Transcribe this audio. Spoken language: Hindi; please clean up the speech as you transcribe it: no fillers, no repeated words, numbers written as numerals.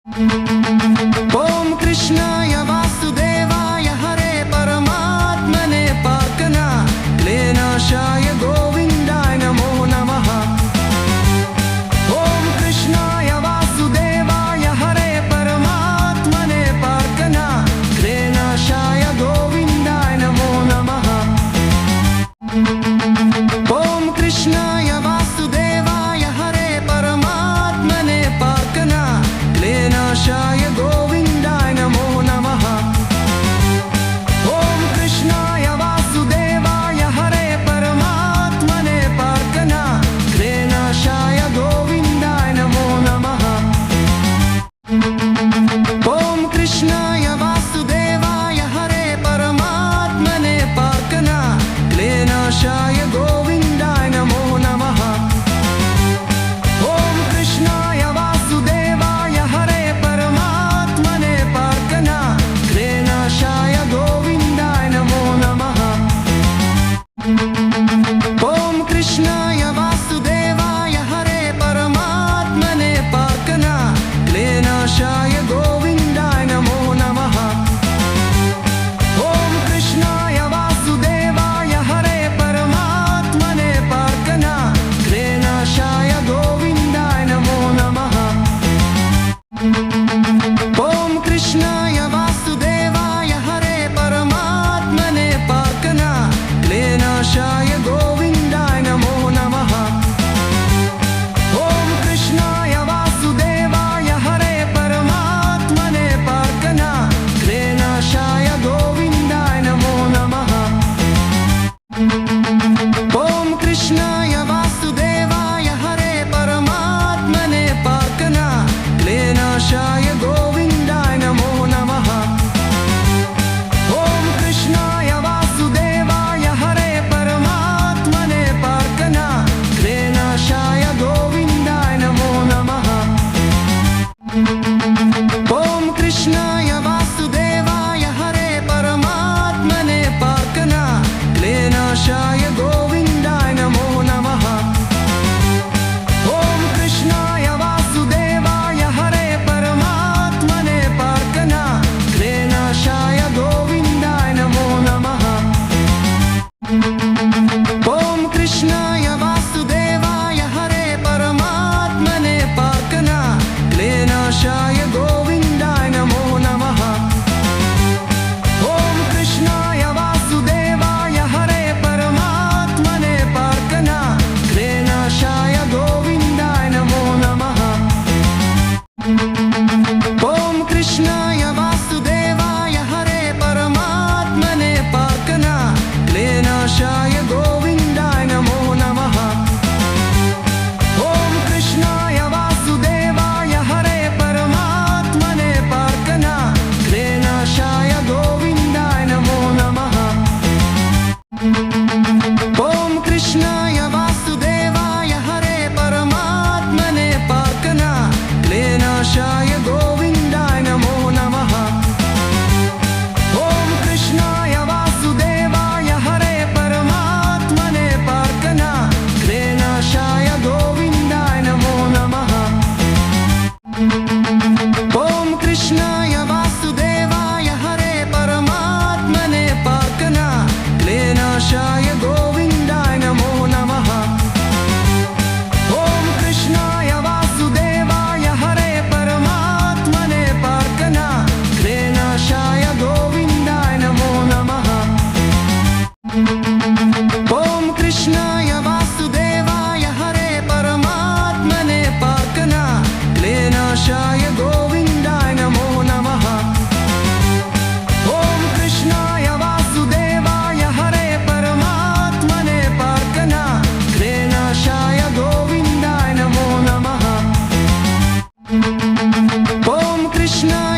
ओम कृष्णाय वासुदेवाय हरे परमात्मने पार्कना क्लेनाशाय गोविंदाय नमो नमः। ओम कृष्णाय वासुदेवाय हरे परमात्मने पार्कना क्लेनाशाय गोविंदाय नमो नमः। ओम कृष्णाय वासुदेवाय हरे परमात्मने पार्कना क्लेनाशाय गोविंदाय नमो नमः। ओम कृष्णाय वासुदेवाय हरे परमात्मने पार्कना क्लेनाशाय गोविंदाय नमो नमः। ओम कृष्णाय वासुदेवाय हरे परमात्मने पार्कना क्लेनाशाय गोविंदाय नमो नमः। ओम कृष्णाय वासुदेवाय हरे परमात्मने पार्कना क्लेनाशाय गोविंदाय नमो नमः। ओम कृष्णाय वासुदेवाय हरे परमात्मने पार्कना क्लेनाशाय गोविंदाय नमो नमः। ओम कृष्णाय वासुदेवाय हरे परमात्मने पार्कना क्लेनाशाय गोविंदाय नमो नमः। ओम कृष्णाय वासुदेवाय हरे परमात्मने पार्कना क्लेनाशाय गोविंदाय नमो नमः। ओम कृष्णाय वासुदेवाय हरे परमात्मने पार्कना क्लेनाशाय गोविंदाय नमो नमः। ओम कृष्णाय वासुदेवाय हरे परमात्मने पार्कना क्लेनाशाय गोविंदाय नमो नमः। ओम कृष्णाय वासुदेवाय हरे परमात्मने पार्कना क्लेनाशाय गोविंदाय नमो नमः। ओम कृष्णाय वासुदेवाय हरे परमात्मने पार्कना क्लेनाशाय गोविंदाय नमो नमः। ओम कृष्णाय वासुदेवाय हरे परमात्मने पार्कना क्लेनाशाय गोविंदाय नमो नमः। ओम कृष्णाय वासुदेवाय हरे परमात्मने पार्कना क्लेनाशाय गोविंदाय नमो नमः। ओम कृष्णाय वासुदेवाय हरे परमात्मने पार्कना क्लेनाशाय गोविंदाय नमो नमः। ओम कृष्णाय वासुदेवाय हरे परमात्मने पार्कना क्लेनाशाय गोविंदाय नमो नमः। ओम कृष्णाय वासुदेवाय हरे परमात्मने पार्कना क्लेनाशाय गोविंदाय नमो नमः। ओम कृष्णाय वासुदेवाय हरे परमात्मने पार्कना क्लेनाशाय गोविंदाय नमो नमः। ओम कृष्णाय वासुदेवाय हरे परमात्मने पार्कना क्लेनाशाय गोविंदाय नमो नमः। ओम कृष्णाय वासुदेवाय हरे परमात्मने पार्कना क्लेनाशाय गोविंदाय नमो नमः। ओम कृष्णाय वासुदेवाय हरे परमात्मने पार्कना क्लेनाशाय गोविंदाय नमो नमः। ओम कृष्णाय वासुदेवाय हरे परमात्मने पार्कना क्लेनाशाय गोविंदाय नमो नमः। ओम कृष्णाय वासुदेवाय हरे परमात्मने पार्कना क्लेनाशाय गोविंदाय नमो नमः। ओम कृष्णाय